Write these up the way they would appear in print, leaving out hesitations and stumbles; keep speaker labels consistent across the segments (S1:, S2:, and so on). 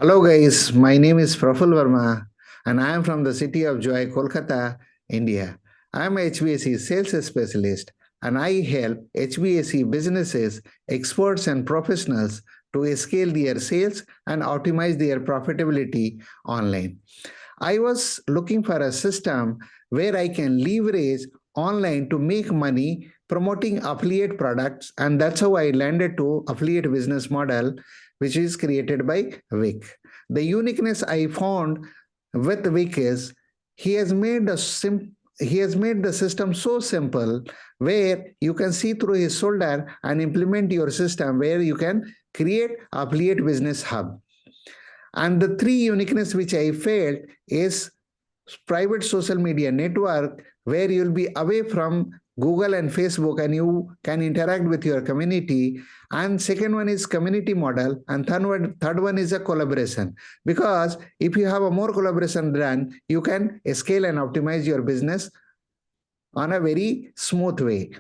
S1: Hello guys, my name is Praful Varma and I am from the city of Joy, Kolkata, India. I am a HVAC sales specialist and I help HVAC businesses, experts and professionals to scale their sales and optimize their profitability online. I was looking for a system where I can leverage online to make money promoting affiliate products, and that's how I landed to affiliate business model, which is created by Vick. The uniqueness I found with Vick is he has made he has made the system so simple where you can see through his shoulder and implement your system where you can create affiliate business hub. And the three uniqueness which I felt is private social media network where you'll be away from Google and Facebook and you can interact with your community. And second one is community model. And third one is a collaboration. Because if you have a more collaboration done, you can scale and optimize your business on a very smooth way.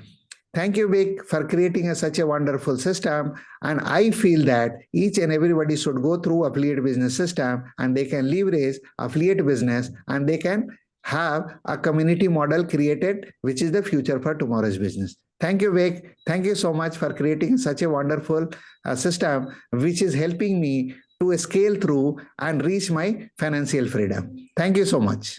S1: Thank you, Vic, for creating such a wonderful system. And I feel that each and everybody should go through affiliate business system and they can leverage affiliate business and they can have a community model created, which is the future for tomorrow's business. Thank you, Vic. Thank you so much for creating such a wonderful system, which is helping me to scale through and reach my financial freedom. Thank you so much.